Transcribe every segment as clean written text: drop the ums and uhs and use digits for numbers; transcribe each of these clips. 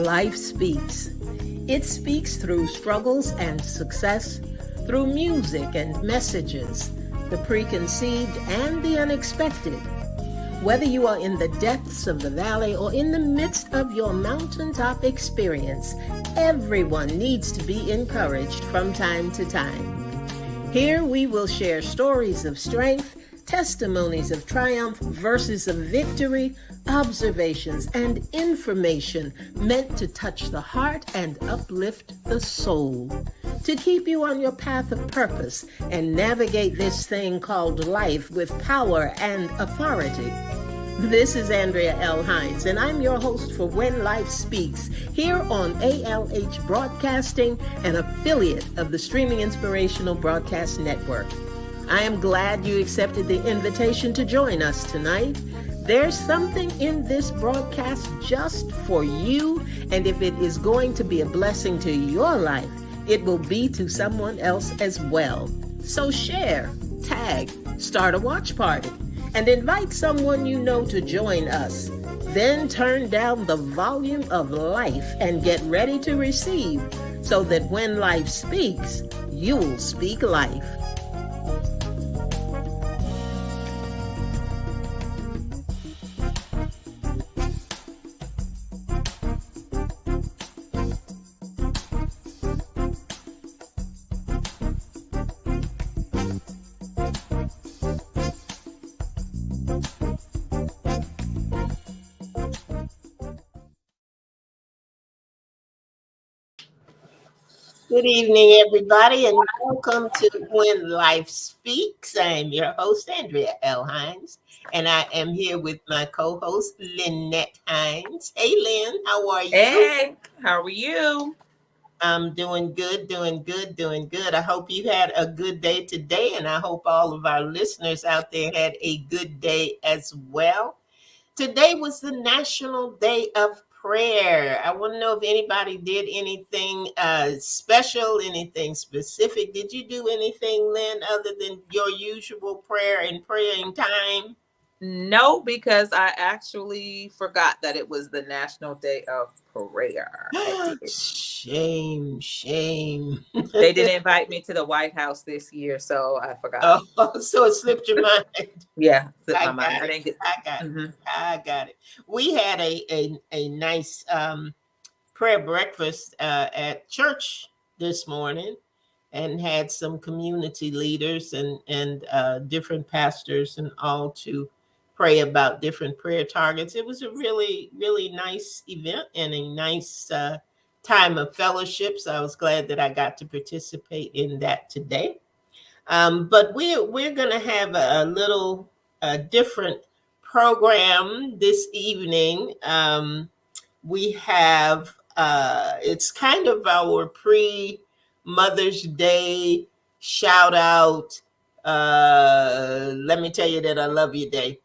life speaks. It speaks through struggles and success, through music and messages, the preconceived and the unexpected. Whether you are in the depths of the valley or in the midst of your mountaintop experience, everyone needs to be encouraged from time to time. Here we will share stories of strength, testimonies of triumph, verses of victory, observations, and information meant to touch the heart and uplift the soul, to keep you on your path of purpose and navigate this thing called life with power and authority. This is Andrea L. Hines, and I'm your host for When Life Speaks, here on ALH Broadcasting, an affiliate of the Streaming Inspirational Broadcast Network. I am glad you accepted the invitation to join us tonight. There's something in this broadcast just for you, and if it is going to be a blessing to your life, it will be to someone else as well. So share, tag, start a watch party, and invite someone you know to join us. Then turn down the volume of life and get ready to receive, so that when life speaks, you'll speak life. Good evening, everybody, and welcome to When Life Speaks. I am your host, Andrea L. Hines, and I am here with my co-host, Lynette Hines. Hey, Lynn, how are you? Hey, how are you? I'm doing good, doing good, doing good. I hope you had a good day today, and I hope all of our listeners out there had a good day as well. Today was the National Day of Prayer. I want to know if anybody did anything special, anything specific. Did you do anything, Lynn, other than your usual prayer and praying time? No, because I actually forgot that it was the National Day of Prayer. I did. Shame, shame. They didn't invite me to the White House this year, so I forgot. Oh, so it slipped your mind. Yeah, slipped I my mind. got I it. didn't get. I got it. Mm-hmm. I got it. We had a nice prayer breakfast at church this morning, and had some community leaders and different pastors and all to pray about different prayer targets. It was a really nice event and a nice time of fellowship. So I was glad that I got to participate in that today. But we're going to have a little different program this evening. We have it's kind of our pre-Mother's Day shout out. Let me tell you that I love you day.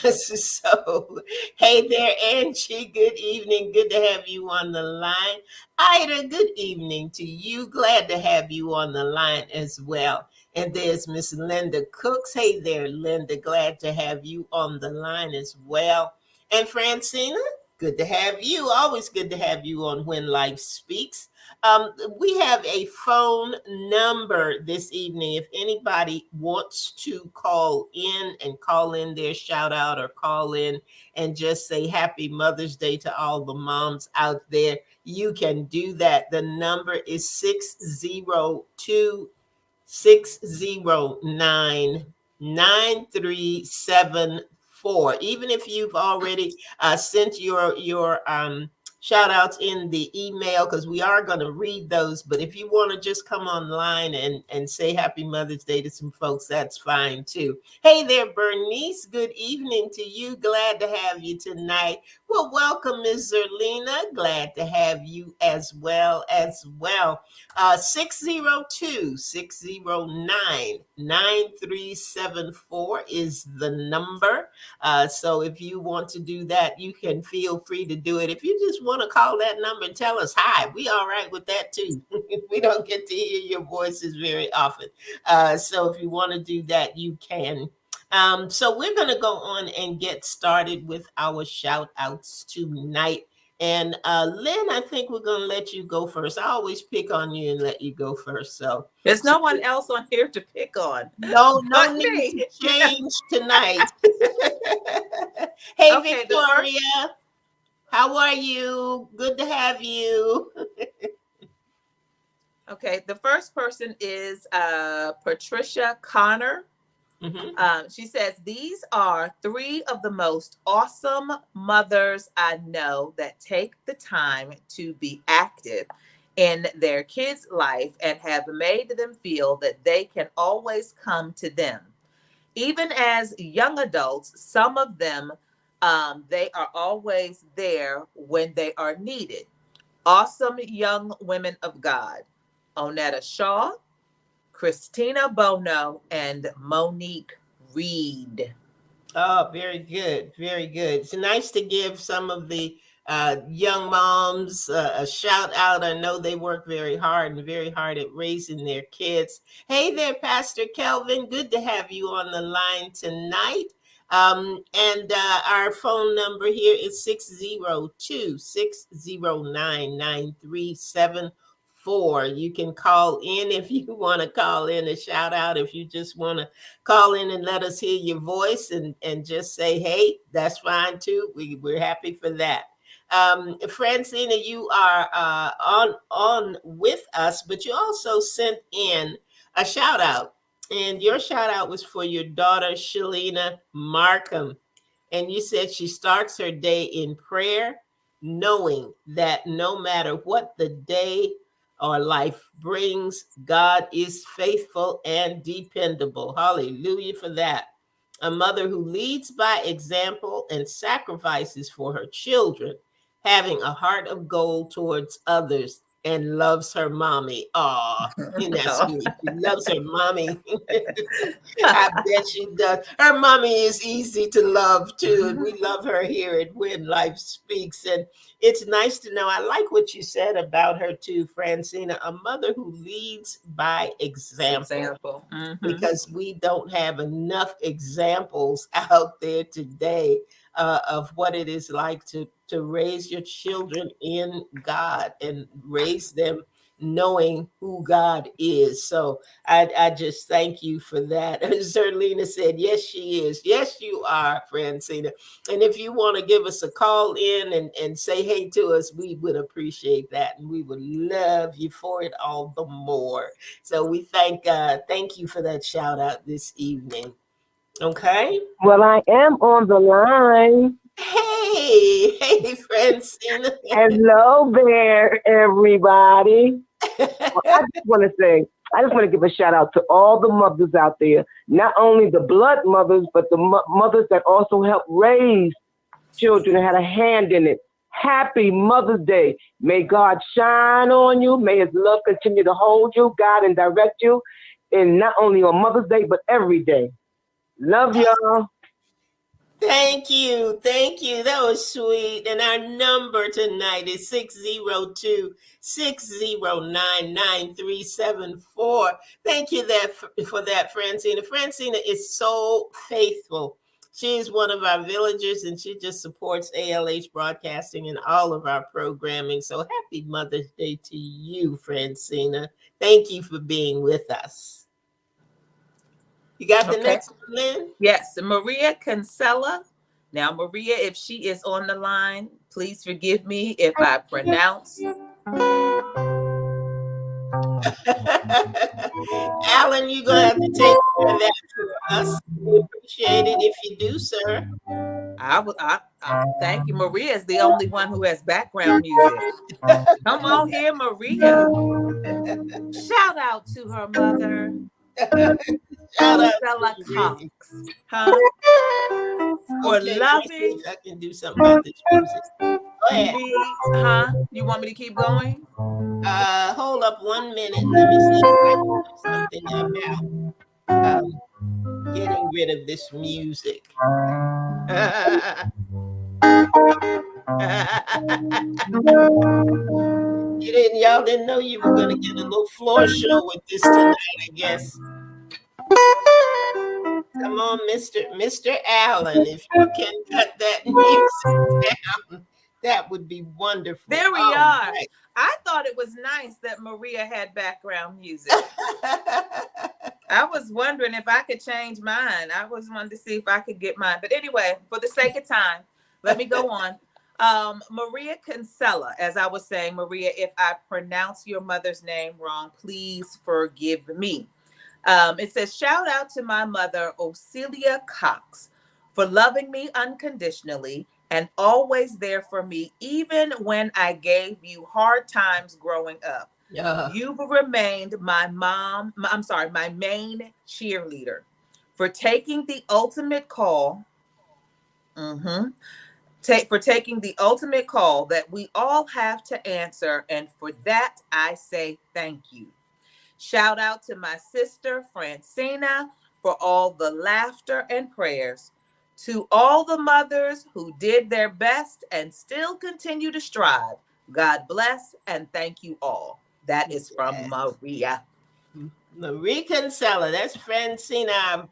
So, hey there, Angie. Good evening. Good to have you on the line. Ida, good evening to you. Glad to have you on the line as well. And there's Miss Linda Cooks. Hey there, Linda. Glad to have you on the line as well. And Francina, good to have you. Always good to have you on When Life Speaks. We have a phone number this evening. If anybody wants to call in their shout out, or call in and just say Happy Mother's Day to all the moms out there, you can do that. The number is 602 609 9374. Even if you've already sent your shout outs in the email, because we are going to read those. But if you want to just come online and say Happy Mother's Day to some folks, that's fine too. Hey there, Bernice. Good evening to you. Glad to have you tonight. Well, welcome, Ms. Zerlina. Glad to have you as well. 602-609-9374 is the number. So if you want to do that, you can feel free to do it. If you just want to call that number and tell us hi, we all right with that too. We don't get to hear your voices very often. So if you want to do that, you can. So we're going to go on and get started with our shout outs tonight. And Lynn, I think we're going to let you go first. I always pick on you and let you go first. There's So no one else on here to pick on no but need to me. change tonight. Hey, Okay, the first. Victoria, how are you? Good to have you. Okay, the first person is Patricia Connor. Mhm. She says, these are three of the most awesome mothers I know that take the time to be active in their kids' life and have made them feel that they can always come to them. Even as young adults, some of them, they are always there when they are needed. Awesome young women of God. Onetta Shaw, Christina Bono, and Monique Reed. Oh, very good. Very good. It's nice to give some of the young moms a shout out. I know they work very hard and very hard at raising their kids. Hey there, Pastor Kelvin. Good to have you on the line tonight. And our phone number here is 602-609-9374. You can call in if you want to call in a shout out, if you just want to call in and let us hear your voice and just say, hey, that's fine too. We're happy for that. Francina, you are on with us, but you also sent in a shout out. And your shout out was for your daughter, Shalina Markham. And you said she starts her day in prayer, knowing that no matter what the day or life brings, God is faithful and dependable. Hallelujah for that. A mother who leads by example and sacrifices for her children, having a heart of gold towards others and loves her mommy. Aw, isn't that Oh. sweet? She loves her mommy. I bet she does. Her mommy is easy to love too, and we love her here at When Life Speaks. And it's nice to know. I like what you said about her too, Francina, a mother who leads by example, Example. Mm-hmm. because we don't have enough examples out there today of what it is like to raise your children in God and raise them knowing who God is. So I just thank you for that. Zerlina said, yes, she is. Yes, you are, Francina. And if you want to give us a call in and say hey to us, we would appreciate that. And we would love you for it all the more. So we thank you for that shout out this evening. Okay. Well, I am on the line. Hey, Francina. Hello there, everybody. Well, I just want to give a shout out to all the mothers out there, not only the blood mothers, but the mothers that also help raise children and had a hand in it. Happy Mother's Day. May God shine on you. May His love continue to hold you, guide, and direct you, and not only on Mother's Day, but every day. Love y'all. Thank you. Thank you. That was sweet. And our number tonight is 602-609-9374. Thank you for that, Francina. Francina is so faithful. She is one of our villagers and she just supports ALH Broadcasting and all of our programming. So happy Mother's Day to you, Francina. Thank you for being with us. You got the Okay. next one, Lynn? Yes, Maria Cancella. Now, Maria, if she is on the line, please forgive me if I pronounce. Alan, you're going to have to take care of that for us. We appreciate it if you do, sir. Thank you. Maria is the only one who has background music. Come on here, Maria. Shout out to her mother, Shout out to Stella Maria. Cox, huh? For Okay, let me see loving if I can do something about this music. Go ahead. me, huh? You want me to keep going? Hold up 1 minute. Let me see if I can do something about getting rid of this music. Y'all didn't know you were gonna get a little floor show with this tonight, I guess. Come on, Mr. Allen, if you can cut that music down. That would be wonderful. There we Oh, are. I thought it was nice that Maria had background music. I was wondering if I could change mine. I was wanting to see if I could get mine. But anyway, for the sake of time, let me go on. Maria Kinsella, as I was saying, Maria, if I pronounce your mother's name wrong, please forgive me. It says, shout out to my mother, Ocelia Cox, for loving me unconditionally and always there for me, even when I gave you hard times growing up. You've remained my main cheerleader for taking the ultimate call. For taking the ultimate call that we all have to answer. And for that, I say thank you. Shout out to my sister, Francina, for all the laughter and prayers. To all the mothers who did their best and still continue to strive, God bless and thank you all. That is from Maria. Marie Kinsella, that's Francina,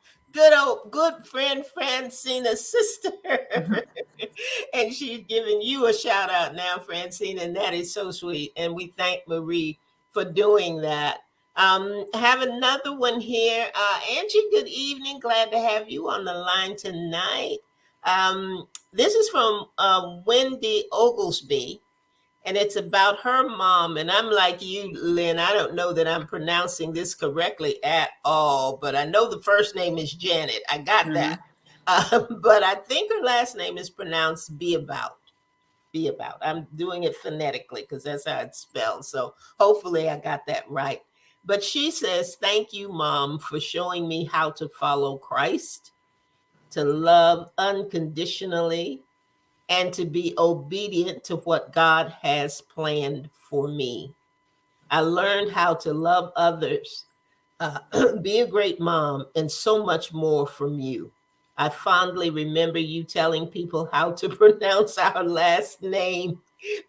good friend Francina's sister. And she's giving you a shout out now, Francina, and that is so sweet. And we thank Marie for doing that. Have another one here. Angie, good evening. Glad to have you on the line tonight. This is from Wendy Oglesby, and it's about her mom. And I'm like you, Lynn. I don't know that I'm pronouncing this correctly at all, but I know the first name is Janet. I got that. But I think her last name is pronounced Be About. Be About. I'm doing it phonetically because that's how it's spelled. So hopefully I got that right. But she says, thank you, Mom, for showing me how to follow Christ, to love unconditionally, and to be obedient to what God has planned for me. I learned how to love others, be a great mom, and so much more from you. I fondly remember you telling people how to pronounce our last name,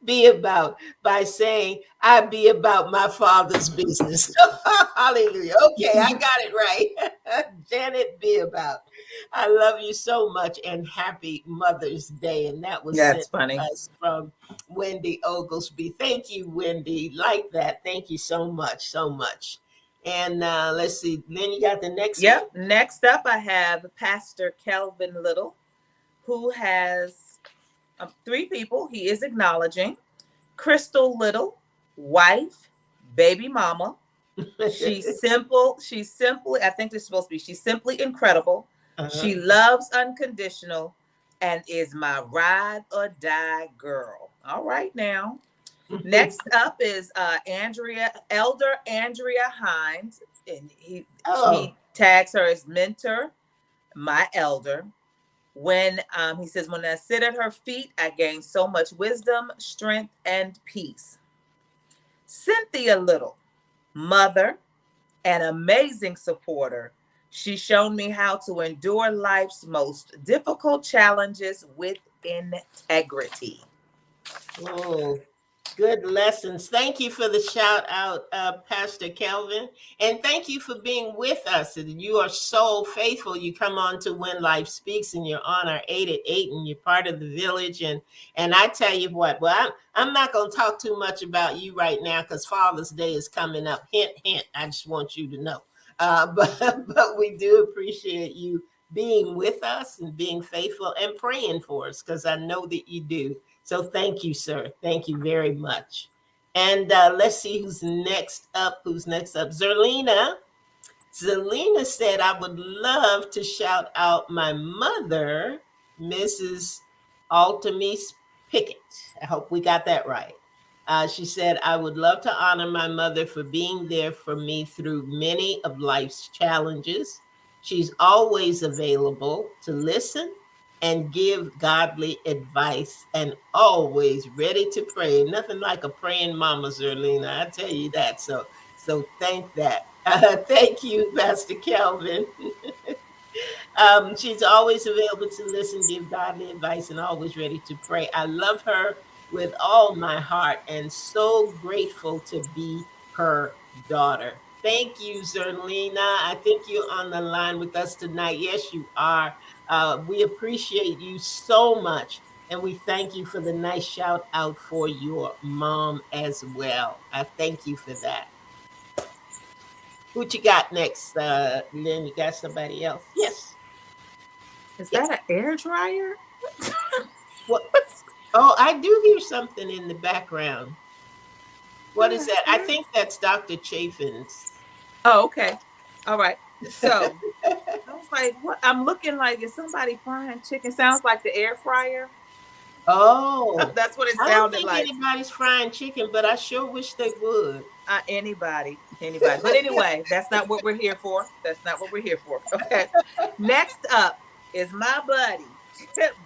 Be About, by saying, I be about my father's business. Hallelujah. Okay, I got it right. Janet Be About. I love you so much and happy Mother's Day. And that was sent funny. to us from Wendy Oglesby. Thank you, Wendy. Like that. Thank you so much, so much. And let's see. Then you got the next one. Next up, I have Pastor Kelvin Little, who has 3 people he is acknowledging. Crystal Little, wife, baby mama. She's simple. She's simply, I think this is supposed to be, she's simply incredible. She loves unconditional and is my ride or die girl. All right now. Next up is Elder Andrea Hines. And he tags her as mentor, my elder. When he says, when I sit at her feet, I gain so much wisdom, strength, and peace. Cynthia Little, mother, an amazing supporter. She's shown me how to endure life's most difficult challenges with integrity. Oh, good lessons. Thank you for the shout out, Pastor Kelvin. And thank you for being with us. You are so faithful. You come on to When Life Speaks and you're on our 8 at 8 and you're part of the village. And I tell you what, well, I'm not going to talk too much about you right now because Father's Day is coming up. Hint, hint. I just want you to know. But we do appreciate you being with us and being faithful and praying for us because I know that you do. So thank you, sir. Thank you very much. And let's see who's next up. Zerlina. Zelina said, I would love to shout out my mother, Mrs. Altamise Pickett. I hope we got that right. She said, I would love to honor my mother for being there for me through many of life's challenges. She's always available to listen and give godly advice and always ready to pray. Nothing like a praying mama, Zerlina. I tell you that. So thank that. Thank you, Pastor Kelvin. She's always available to listen, give godly advice, and always ready to pray. I love her with all my heart and so grateful to be her daughter. Thank you, Zerlina. I think you're on the line with us tonight. Yes, you are. We appreciate you so much. And we thank you for the nice shout out for your mom as well. I thank you for that. What you got next, Lynn? You got somebody else? Yes. Is Yes. that an air dryer? What? Oh, I do hear something in the background. What is that? I think that's Dr. Chafin's. Oh, okay. All right. So I was like, what? I'm looking like, is somebody frying chicken? Sounds like the air fryer. Oh, That's what it I don't sounded think like. anybody's frying chicken, but I sure wish they would. Anybody. But anyway, that's not what we're here for. That's not what we're here for. Okay. Next up is my buddy,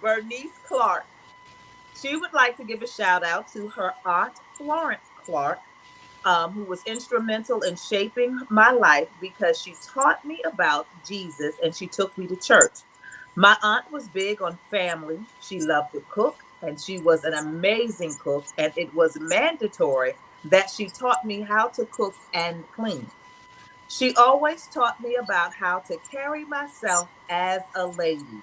Bernice Clark. She would like to give a shout out to her aunt, Florence Clark, who was instrumental in shaping my life because she taught me about Jesus and she took me to church. My aunt was big on family. She loved to cook and she was an amazing cook. And it was mandatory that she taught me how to cook and clean. She always taught me about how to carry myself as a lady.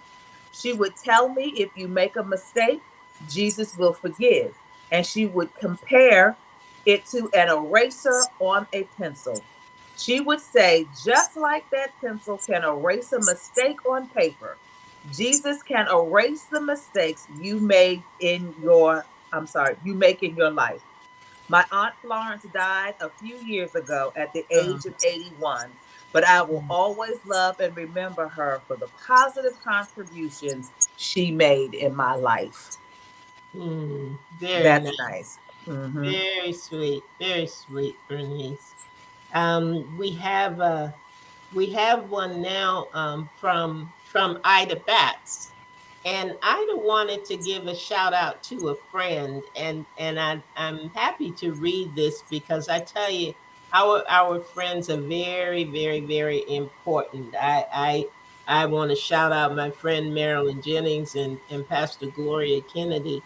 She would tell me if you make a mistake, Jesus will forgive. And she would compare it to an eraser on a pencil. She would say, just like that pencil can erase a mistake on paper, Jesus can erase the mistakes you made in your, you make in your life. My aunt Florence died a few years ago at the Oh, age of 81, but I will always love and remember her for the positive contributions she made in my life. very That's nice. nice. Mm-hmm. Very sweet, Bernice. We have one now from Ida Batts, and Ida wanted to give a shout out to a friend, and I'm happy to read this because I tell you, our friends are very important. I want to shout out my friend Marilyn Jennings and Pastor Gloria Kennedy,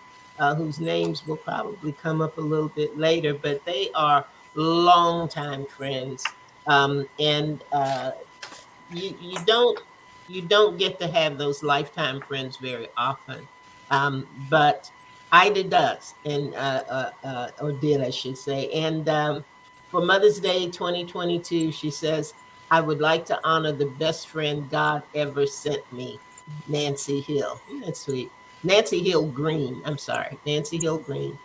whose names will probably come up a little bit later, but they are longtime friends. And you don't get to have those lifetime friends very often, but Ida does, and or did, I should say. And for Mother's Day 2022, she says, "I would like to honor the best friend God ever sent me, Nancy Hill." Isn't that sweet? Nancy Hill Green. I'm sorry, Nancy Hill Green.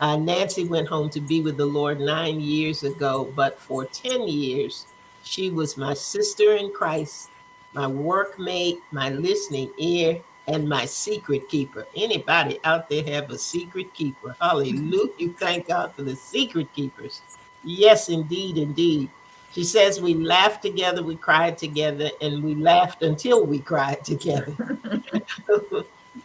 Nancy went home to be with the Lord 9 years ago, but for 10 years, she was my sister in Christ, my workmate, my listening ear, and my secret keeper. Anybody out there have a secret keeper? Hallelujah. Thank God for the secret keepers. Yes, indeed, indeed. She says we laughed together, we cried together, and we laughed until we cried together.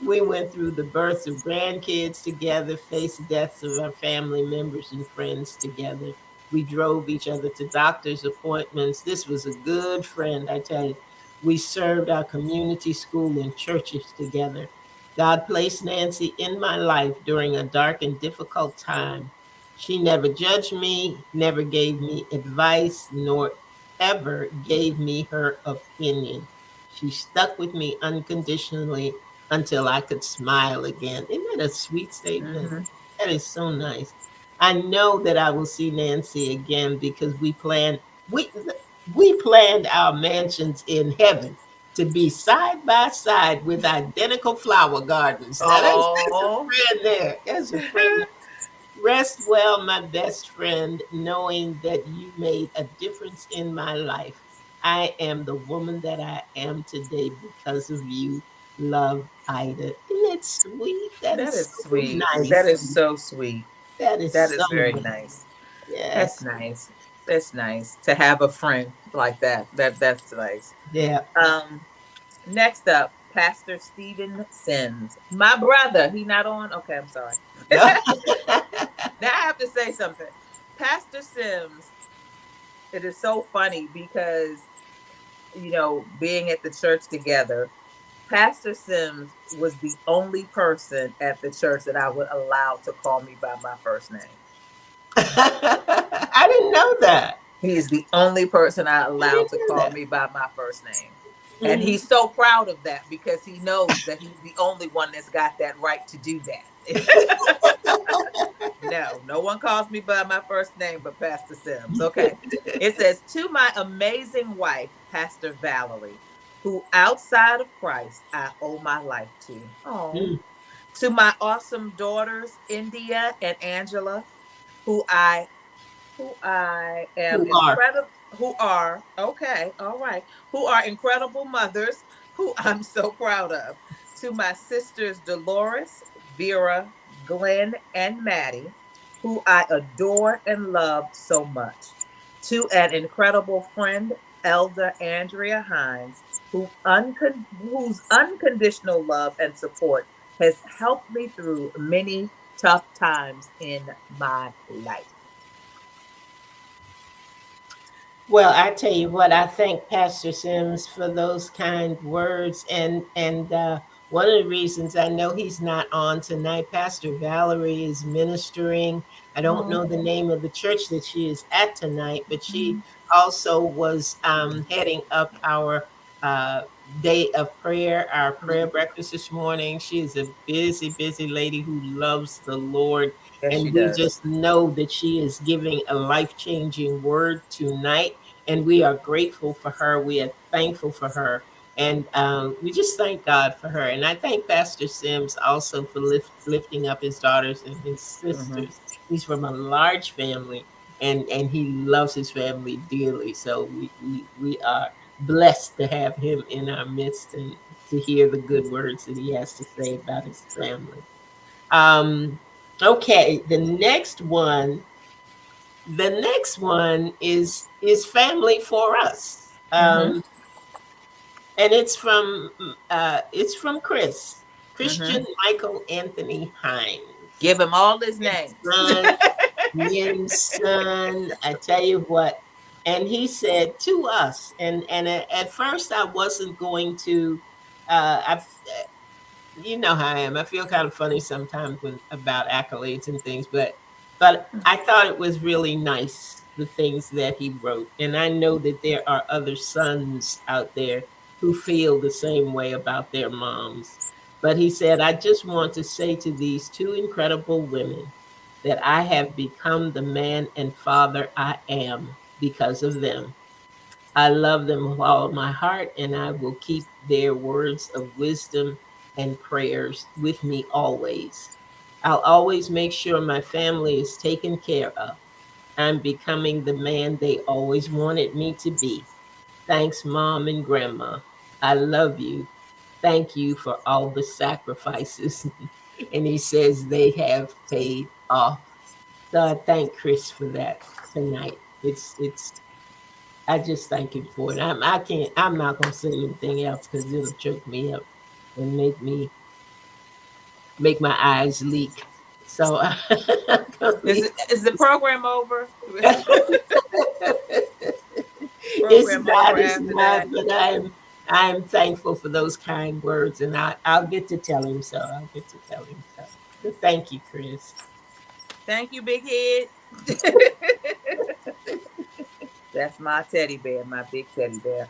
We went through the births of grandkids together, faced deaths of our family members and friends together. We drove each other to doctor's appointments. This was a good friend, I tell you. We served our community school and churches together. God placed Nancy in my life during a dark and difficult time. She never judged me, never gave me advice, nor ever gave me her opinion. She stuck with me unconditionally until I could smile again. Isn't that a sweet statement? Mm-hmm. That is so nice. I know that I will see Nancy again because we we planned our mansions in heaven to be side by side with identical flower gardens. Now that's a Oh, friend there. That's a friend. Rest well, my best friend, knowing that you made a difference in my life. I am the woman that I am today because of you. Love, Ida. Isn't that sweet? That that is is so sweet. That nice. is so sweet. That is That so is very nice. nice. That's Yes. nice. That's nice to have a friend like that. That's nice. Yeah. Um, Next up, Pastor Stephen Sims. My brother, he not on? Okay, I'm sorry. Now I have to say something. Pastor Sims, it is so funny because, being at the church together, Pastor Sims was the only person at the church that I would allow to call me by my first name. I didn't know that. He is the only person I I allowed didn't to know call that. me by my first name. And Mhm. he's so proud of that because he knows that he's the only one that's got that right to do that. No, no one calls me by my first name but Pastor Sims. Okay. It says, to my amazing wife, Pastor Valerie, who outside of Christ I owe my life to. Oh. Mm. To my awesome daughters, India and Angela, who I am Who are? incredible, who are, okay, all right, who are incredible mothers, who I'm so proud of. To my sisters, Dolores, Vera, Glenn, and Maddie, who I adore and love so much. To an incredible friend, Elder Andrea Hines, whose unconditional love and support has helped me through many tough times in my life. Well, I tell you what, I thank Pastor Sims for those kind words, and one of the reasons I know he's not on tonight, Pastor Valerie is ministering. I don't Oh. know the name of the church that she is at tonight, but she also was heading up our uh, day of prayer, our prayer breakfast this morning. She is a busy, busy lady who loves the Lord. Yes, she And we does. just know that she is giving a life changing word tonight. And we are grateful for her. We are thankful for her. And we just thank God for her. And I thank Pastor Sims also for lifting up his daughters and his Mm-hmm. sisters. He's from a large family, and he loves his family dearly. So we are blessed to have him in our midst and to hear the good words that he has to say about his family. Um, okay, the next one is family for us, Mm-hmm. and it's from Mm-hmm. Christian Michael Anthony Hines, Give him all his names. son, Yin's son. I tell you what, and he said to us, and at first I wasn't going to. I you know how I am. I feel kind of funny sometimes when about accolades and things, but I thought it was really nice the things that he wrote, and I know that there are other sons out there who feel the same way about their moms. But he said, I just want to say to these two incredible women that I have become the man and father I am because of them. I love them with all of my heart, and I will keep their words of wisdom and prayers with me always. I'll always make sure my family is taken care of. I'm becoming the man they always wanted me to be. Thanks, Mom and Grandma. I love you. Thank you for all the sacrifices. And he says they have paid off. So I thank Chris for that tonight. It's I just thank him for it. I'm not gonna say anything else because it'll choke me up and make my eyes leak. So I'm gonna leave. Is the program over? It's Program over not, it's after not, that? but I'm thankful for those kind words, and I'll get to tell him so. I'll get to tell him so. But thank you, Chris. Thank you, big head. That's my teddy bear, my big teddy bear.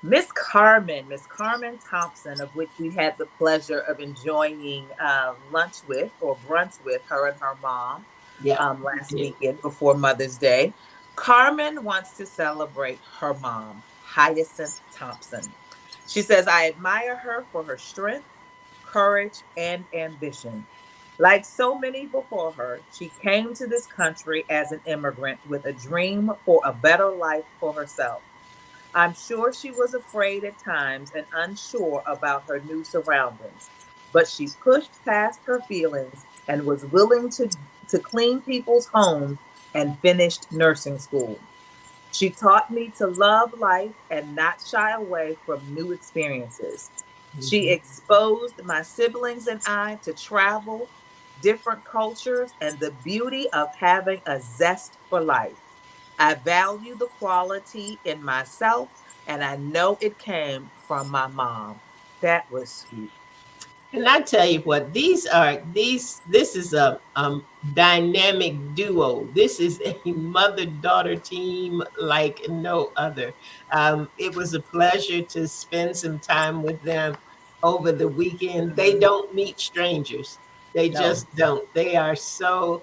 Miss Carmen Thompson, of which we had the pleasure of enjoying lunch with or brunch with her and her mom Yeah, you last did. weekend before Mother's Day. Carmen wants to celebrate her mom, Hyacinth Thompson. She says, I admire her for her strength, courage, and ambition. Like so many before her, she came to this country as an immigrant with a dream for a better life for herself. I'm sure she was afraid at times and unsure about her new surroundings, but she pushed past her feelings and was willing to clean people's homes and finished nursing school. She taught me to love life and not shy away from new experiences. She Mhm. exposed my siblings and I to travel, different cultures, and the beauty of having a zest for life. I value the quality in myself, and I know it came from my mom. That was sweet. And I tell you what, this is a dynamic duo. This is a mother-daughter team like no other. It was a pleasure to spend some time with them over the weekend. They Mhm. don't meet strangers. They No. just don't. They are so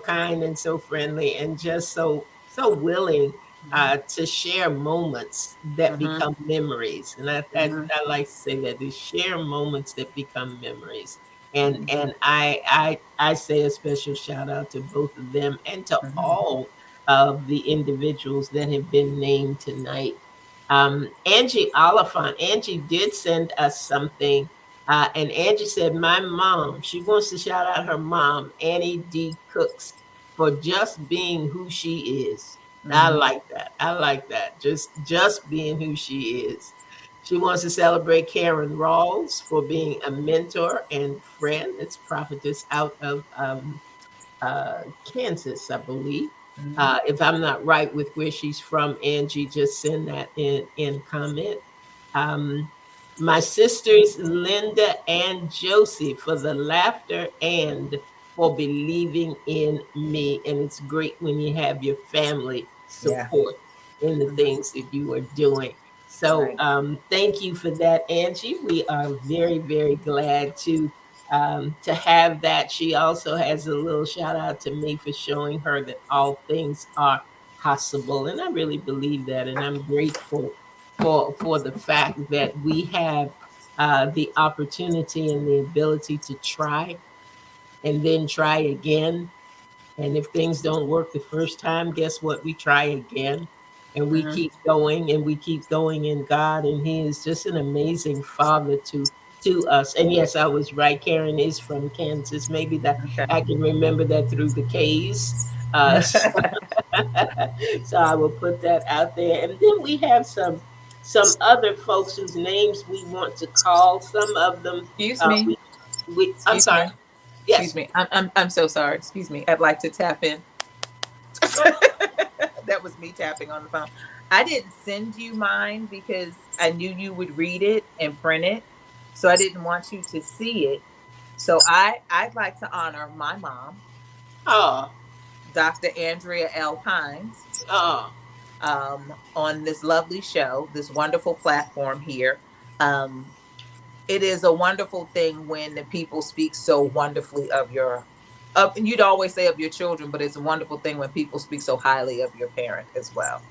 kind and so friendly and just so willing to share moments that Mhm. become memories. And Mhm. I like to say that they share moments that become memories. Mhm. And I say a special shout out to both of them and to Mhm. all of the individuals that have been named tonight. Angie Oliphant, Angie did send us something. And Angie said, my mom, she wants to shout out her mom, Annie D. Cooks, for just being who she is. I Mhm. like that. I like that. Just being who she is. She wants to celebrate Karen Rawls for being a mentor and friend. It's prophetess out of Kansas, I believe. Mhm. If I'm not right with where she's from, Angie, just send that in comment. Um, my sisters, Linda and Josie, for the laughter and for believing in me. And it's great when you have your family Yeah. support in the Mhm. things that you are doing. So Right. thank you for that, Angie. We are very, very glad to have that. She also has a little shout out to me for showing her that all things are possible. And I really believe that. And I'm grateful for the fact that we have the opportunity and the ability to try and then try again. And if things don't work the first time, guess what? We try again and we Mhm. keep going and we keep going in God. And He is just an amazing Father to us. And yes, I was right. Karen is from Kansas. Maybe that Okay. I can remember that through the K's. So I will put that out there. And then we have some other folks whose names we want to call. Some of them Excuse me. we I'm Excuse sorry. me. Excuse Yes. me. I'm so sorry. Excuse me. I'd like to tap in. That was me tapping on the phone. I didn't send you mine because I knew you would read it and print it. So I didn't want you to see it. So I'd like to honor my mom, Oh, Dr. Andrea L. Hines, oh. on this lovely show, this wonderful platform here. Um, it is a wonderful thing when the people speak so wonderfully of your you'd always say of your children, but it's a wonderful thing when people speak so highly of your parent as well.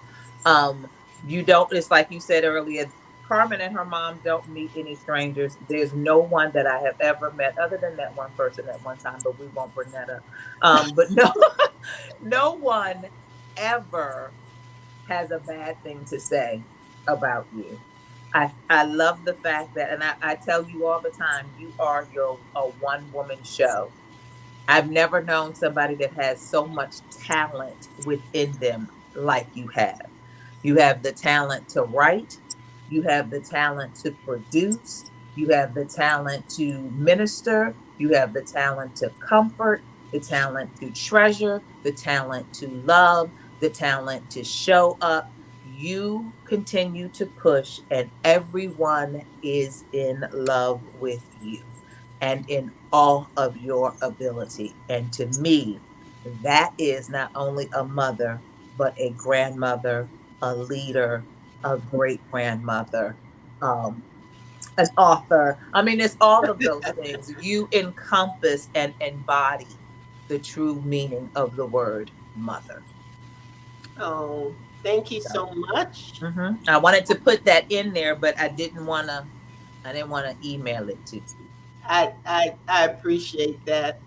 um you don't, it's like you said earlier, Carmen and her mom don't meet any strangers. There's no one that I have ever met other than that one person at one time, but we won't bring that up. But no, no one ever has a bad thing to say about you. I love the fact that, and I tell you all the time, you are your a one woman show. I've never known somebody that has so much talent within them like you have. You have the talent to write, you have the talent to produce, you have the talent to minister, you have the talent to comfort, the talent to treasure, the talent to love, the talent to show up. You continue to push, and everyone is in love with you and in awe of your ability. And to me, that is not only a mother, but a grandmother, a leader, a great grandmother, um, an author. I mean, it's all of those things. You encompass and embody the true meaning of the word mother. Oh, thank you So, so much. I wanted to put that in there, but I didn't want to. I didn't want to email it to you. I appreciate that.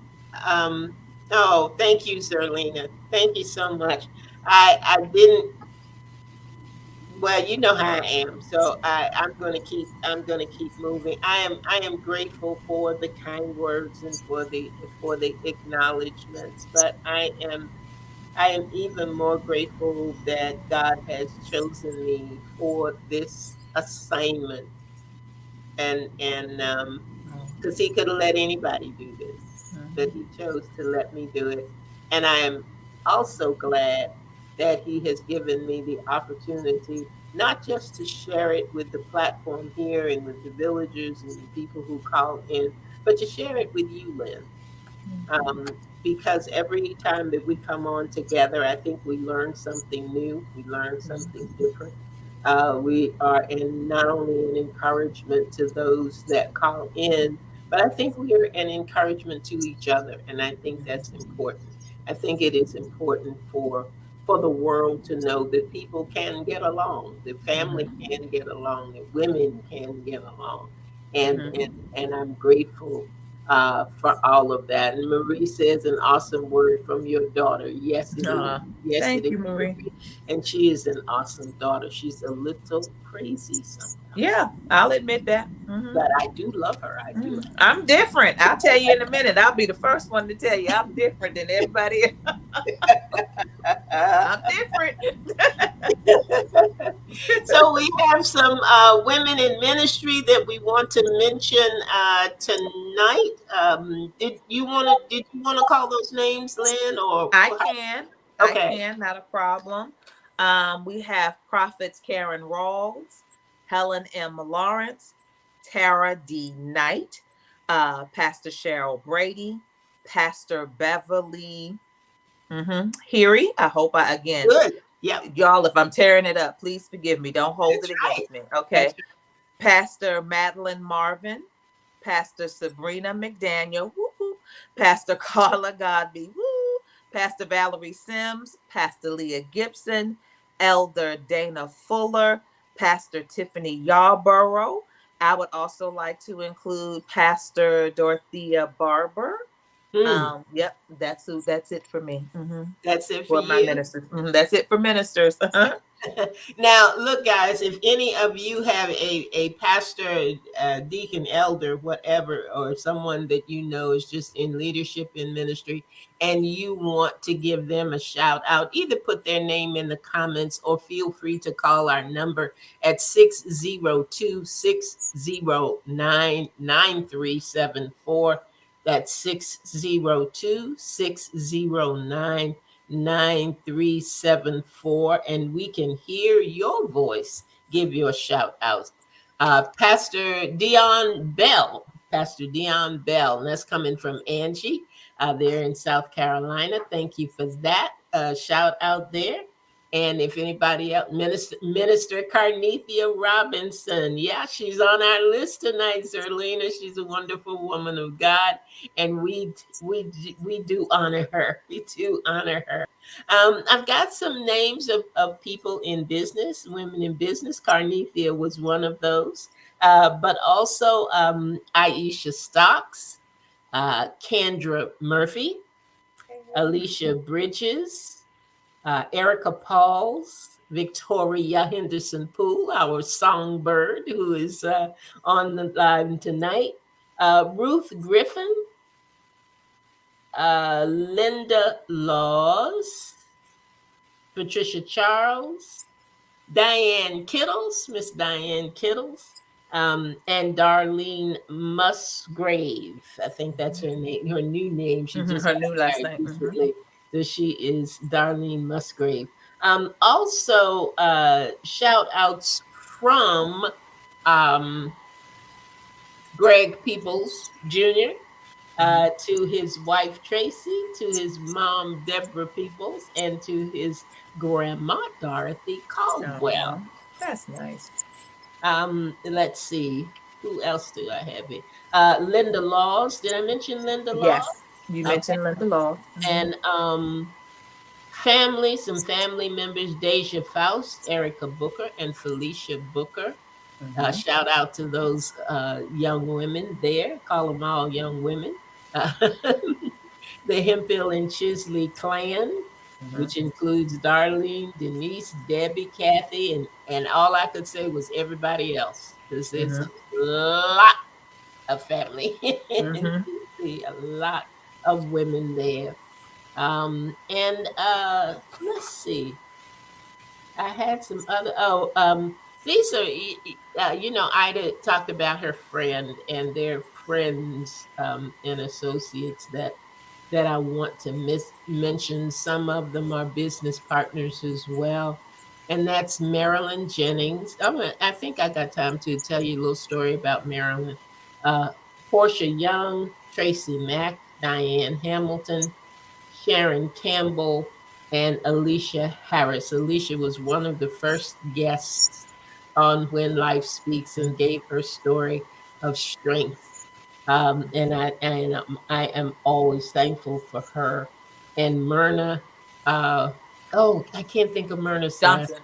Um, oh, thank you, Zerlina. Thank you so much. I didn't. Well, you know how I am, so I'm gonna keep moving. I am grateful for the kind words and for the acknowledgments, but I am even more grateful that God has chosen me for this assignment, and because He could have let anybody do this, but Mhm. He chose to let me do it, and I am also glad that He has given me the opportunity. not just to share it with the platform here and with the villagers and the people who call in, but to share it with you, Lynn. Because every time that we come on together, I think we learn something new, we learn something different. We are in not only an encouragement to those that call in, but I think we are an encouragement to each other, and I think that's important. I think it is important for the world to know that people can get along, that family can get along, that women can get along, and Mhm. and and I'm grateful for all of that. And Marie says an awesome word from your daughter. Yes, it is. Yes, it Thank is, you, Marie. Marie. And she is an awesome daughter. She's a little crazy sometimes, Yeah, I'll admit that. but I do love her. I do. I'm different. I'll tell you in a minute. I'll be the first one to tell you I'm different than everybody. I'm different. So we have some women in ministry that we want to mention tonight. Did you want to call those names, Lynn? Or I can. I okay, can. Not a problem. We have prophets Karen Rawls, Helen M. Lawrence, Tara D. Knight, Pastor Cheryl Brady, Pastor Beverly Heary. I hope I, again, good. Yep, y'all, if I'm tearing it up, please forgive me. Don't hold that's it right. against me. That's Okay. Pastor Madeline Marvin, Pastor Sabrina McDaniel, woo, woo, Pastor Carla Godby, woo, Pastor Valerie Sims, Pastor Leah Gibson, Elder Dana Fuller, Pastor Tiffany Yarborough. I would also like to include Pastor Dorothea Barber. right. Yep, that's who. That's it for me. That's it for For my you. ministers. That's it for ministers. Now, look, guys, if any of you have a pastor, deacon, elder, whatever, or someone that you know is just in leadership in ministry, and you want to give them a shout out, either put their name in the comments or feel free to call our number at 602-609-9374. That's 602-609-9374, and we can hear your voice. Give your shout out. Pastor Dion Bell, Pastor Dion Bell, and that's coming from Angie there in South Carolina. Thank you for that shout out there. And if anybody else, Minister Carnethia Robinson, yeah, she's on our list tonight, Zerlina. She's a wonderful woman of God, and we do honor her. We do honor her. I've got some names of people in business, women in business. Carnethia was one of those, but also Aisha Stocks, Kendra Murphy, Alicia Bridges, Erica Pauls, Victoria Henderson Poole, our songbird, who is on the line tonight, Ruth Griffin, Linda Laws, Patricia Charles, Diane Kittles, Miss Diane Kittles, and Darlene Musgrave. I think that's her name, her new name. She just Her got new last married name. recently. So she is Darlene Musgrave. Also, shout outs from um, Greg Peoples Jr., to his wife Tracy, to his mom Deborah Peoples, and to his grandma Dorothy Caldwell. Oh, that's nice. Let's see, who else do I have here? Linda Laws. Did I mention Linda Laws? Yes, you Okay, mentioned Linda Law. and some family members: Deja Faust, Erica Booker, and Felicia Booker. Shout out to those young women there. Call them all young women. Uh, the Hemphill and Chisley clan, which includes Darlene, Denise, Debbie, Kathy, and all I could say was everybody else, because there's a lot of family in Tennessee, a lot of women there. And let's see. I had some other. These are Ida talked about her friend and their friends and associates that I want to mention. Some of them are business partners as well, and that's Marilyn Jennings. I think I got time to tell you a little story about Marilyn. Uh, Portia Young, Tracy Mack, Diane Hamilton, Sharon Campbell, and Alicia Harris. Alicia was one of the first guests on When Life Speaks and gave her story of strength. I am always thankful for her. And Myrna, uh, oh, I can't think of Myrna's last. Johnson.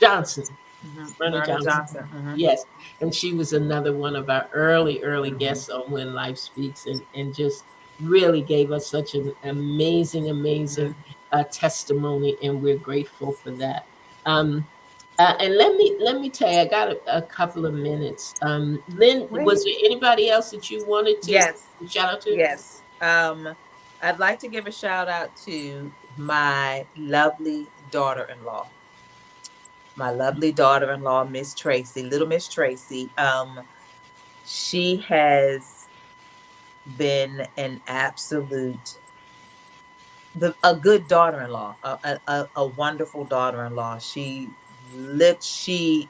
Johnson. Myrna Myrna Johnson. Johnson. Yes. And she was another one of our early Hmm. guests on When Life Speaks, and just really gave us such an amazing Hmm. testimony. And we're grateful for that. Um, and let me tell you, I got a couple of minutes. Lynn, Great. was there anybody else that you wanted to Yes. shout out to? Yes. I'd like to give a shout out to my lovely daughter-in-law. My lovely daughter-in-law, Miss Tracy, little Miss Tracy. She has been an absolute a good daughter-in-law, a wonderful daughter-in-law. She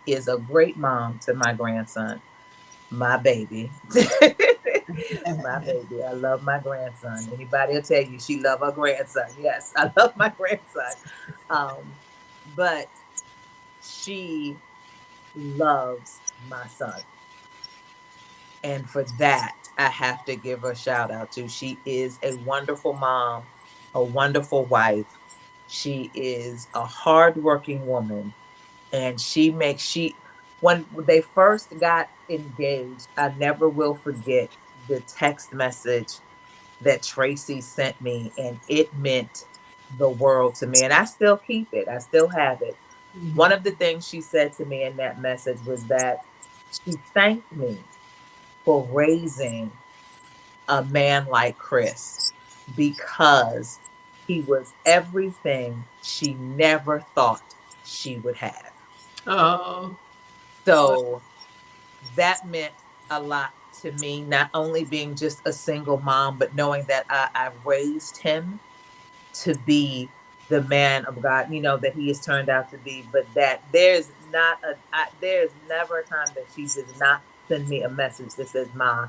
is a great mom to my grandson, my baby. My baby. I love my grandson. Anybody will tell you she love her grandson. Yes, I love my grandson. Um, but she loves my son. And for that, I have to give her a shout out to. She is a wonderful mom, a wonderful wife. She is a hardworking woman. And she when they first got engaged, I never will forget the text message that Tracy sent me, and it meant the world to me. And I still keep it. I still have it. One of the things she said to me in that message was that she thanked me for raising a man like Chris because he was everything she never thought she would have. Oh, So that meant a lot to me, not only being just a single mom, but knowing that I raised him to be the man of God, that he has turned out to be. But that there's never a time that she does not send me a message that says, "Ma,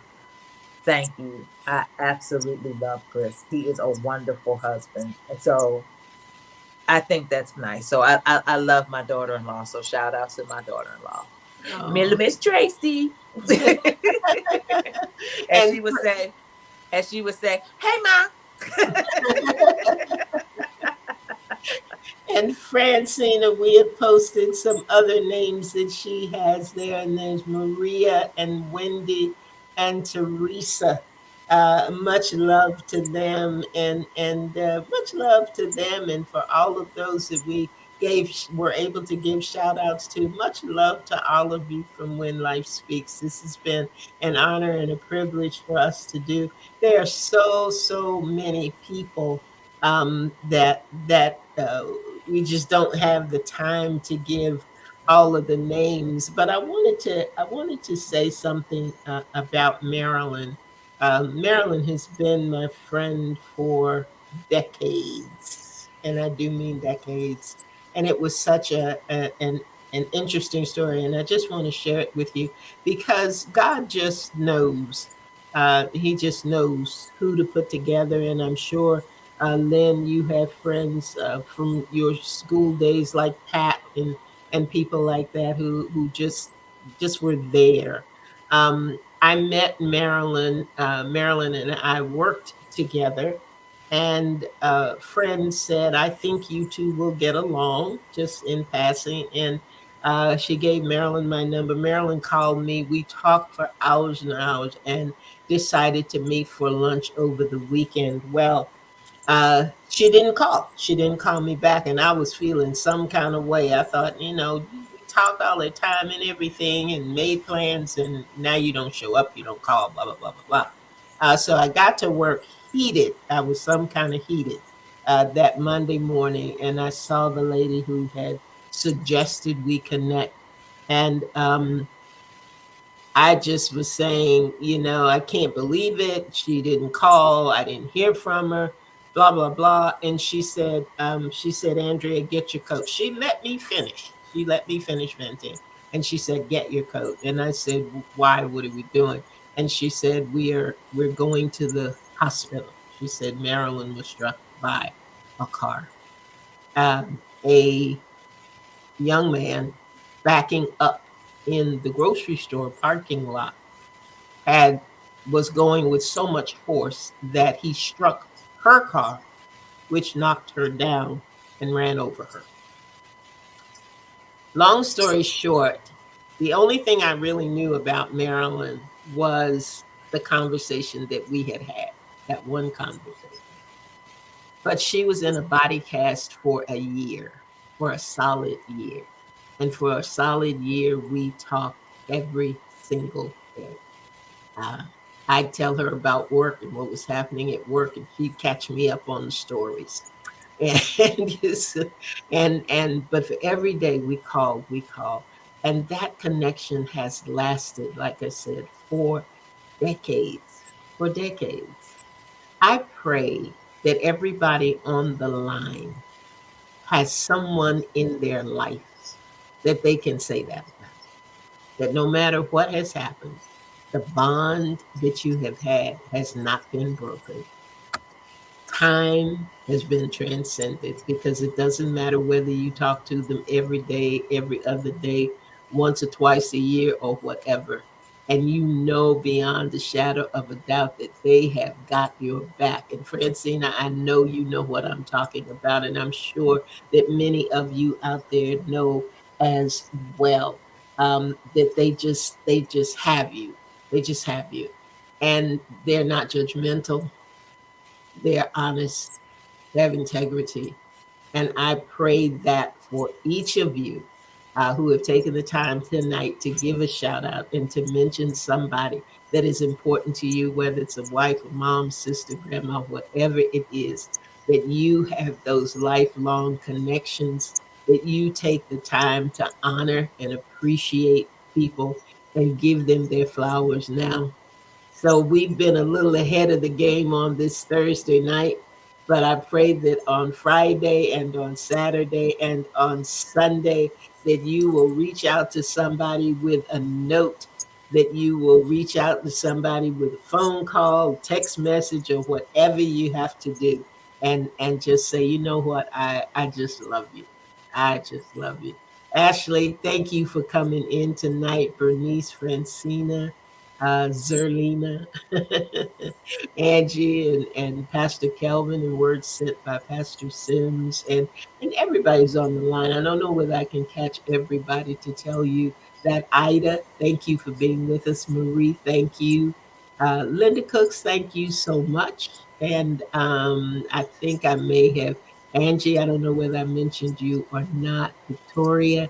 thank you. I absolutely love Chris. He is a wonderful husband." And so I think that's nice. So I love my daughter-in-law. So shout out to my daughter-in-law, oh. Miss Tracy. as And she would say, as she would say, "Hey, ma." And Francina, we have posted some other names that she has there, and there's Maria and Wendy and Teresa. Much love to them, and much love to them, and for all of those that we were able to give shout outs to. Much love to all of you from When Life Speaks. This has been an honor and a privilege for us to do. There are so many people that we just don't have the time to give all of the names. But I wanted to say something about Marilyn. Marilyn has been my friend for decades, and I do mean decades. And it was such an interesting story, and I just want to share it with you because God just knows. He just knows who to put together, and I'm sure Lynn, you have friends from your school days like Pat and people like that who just were there. I met Marilyn. Marilyn and I worked together, and a friend said, "I think you two will get along." Just in passing, and she gave Marilyn my number. Marilyn called me. We talked for hours and hours, and decided to meet for lunch over the weekend. Well, she didn't call. She didn't call me back, and I was feeling some kind of way. I thought, we talked all the time and everything, and made plans, and now you don't show up, you don't call, blah blah blah blah blah. So I got to work heated. I was some kind of heated that Monday morning, and I saw the lady who had suggested we connect, and I just was saying, I can't believe it. She didn't call. I didn't hear from her. blah blah blah. And she said, Andrea, get your coat. She let me finish. She let me finish venting, and she said, get your coat. And I said, why? What are we doing? And she said, we're going to the hospital. She said Marilyn was struck by a car. A young man backing up in the grocery store parking lot had was going with so much force that he struck her car, which knocked her down and ran over her. Long story short, the only thing I really knew about Marilyn was the conversation that we had had, that one conversation. But she was in a body cast for a year, for a solid year. And for a solid year, we talked every single day. Uh, I'd tell her about work and what was happening at work, and she'd catch me up on the stories. And but for every day we call, and that connection has lasted, like I said, for decades, for decades. I pray that everybody on the line has someone in their life that they can say that about, that no matter what has happened, the bond that you have had has not been broken. Time has been transcended, because it doesn't matter whether you talk to them every day, every other day, once or twice a year, or whatever. And you know beyond the shadow of a doubt that they have got your back. And Francina, I know you know what I'm talking about, and I'm sure that many of you out there know as well. That they just have you. They just have you, and they're not judgmental. They're honest, they have integrity. And I pray that for each of you who have taken the time tonight to give a shout out and to mention somebody that is important to you, whether it's a wife, a mom, sister, grandma, whatever it is, that you have those lifelong connections, that you take the time to honor and appreciate people and give them their flowers now. So we've been a little ahead of the game on this Thursday night, but I pray that on Friday and on Saturday and on Sunday that you will reach out to somebody with a note, that you will reach out to somebody with a phone call, text message, or whatever you have to do, and just say, you know what, I just love you. I just love you. Ashley, thank you for coming in tonight. Bernice, Francina, Zerlina, Angie, and Pastor Kelvin, and words sent by Pastor Sims, and everybody's on the line. I don't know whether I can catch everybody to tell you that. Ida, thank you for being with us. Marie, thank you. Linda Cooks, thank you so much. And I think I may have Angie. I don't know whether I mentioned you or not. Victoria,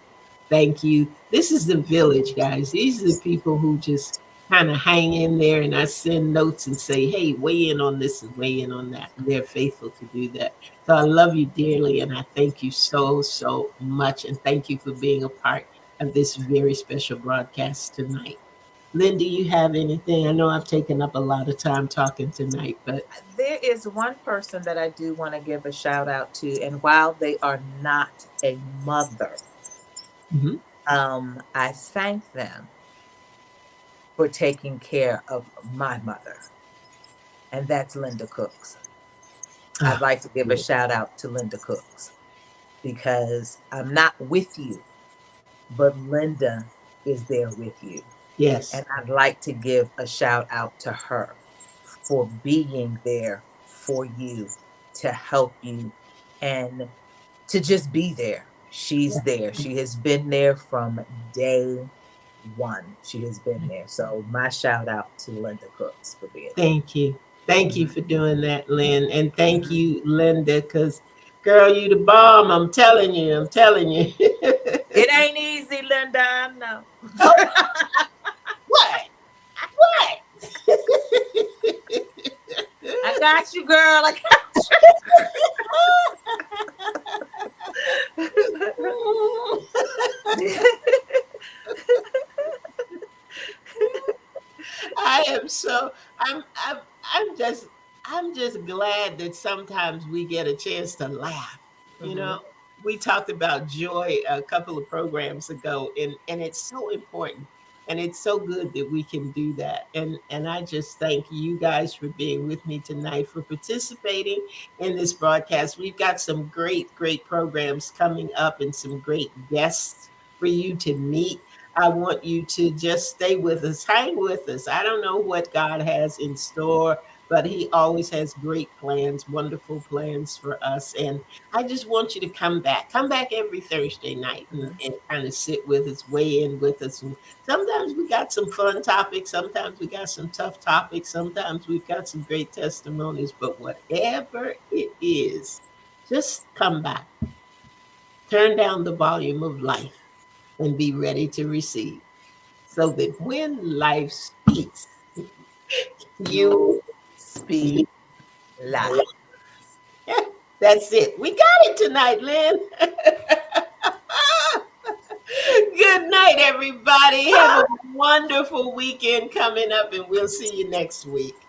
thank you. This is the village, guys. These are the people who just kind of hang in there, and I send notes and say, hey, weigh in on this and weigh in on that. And they're faithful to do that. So I love you dearly, and I thank you so, so much. And thank you for being a part of this very special broadcast tonight. Lynn, do you have anything? I know I've taken up a lot of time talking tonight, but there is one person that I do want to give a shout out to, and while they are not a mother, mm-hmm. I thank them for taking care of my mother, and that's Linda Cooks. I'd like to give a shout out to Linda Cooks, because I'm not with you, but Linda is there with you. Yes. And I'd like to give a shout out to her for being there for you, to help you, and to just be there. She's there. She has been there from day one. She has been there. So my shout out to Linda Cooks for being there. Thank you. Thank you for doing that, Lynn. And thank you, Linda, because girl, you the bomb. I'm telling you. I'm telling you. It ain't easy, Linda. I know. Oh, what? What? I got you, girl. I got you. I am so I'm just I'm just glad that sometimes we get a chance to laugh. You Mm-hmm. know, we talked about joy a couple of programs ago, and it's so important. And it's so good that we can do that. And I just thank you guys for being with me tonight, for participating in this broadcast. We've got some great programs coming up and some great guests for you to meet. I want you to just stay with us, hang with us. I don't know what God has in store, but He always has great plans, wonderful plans for us. And I just want you to come back every Thursday night and kind of sit with us, weigh in with us. And sometimes we got some fun topics, sometimes we got some tough topics, sometimes we've got some great testimonies, but whatever it is, just come back, turn down the volume of life, and be ready to receive. So that when life speaks, you You speak life. that's it. We got it tonight, Lynn. Good night, everybody. Have a wonderful weekend coming up, and we'll see you next week.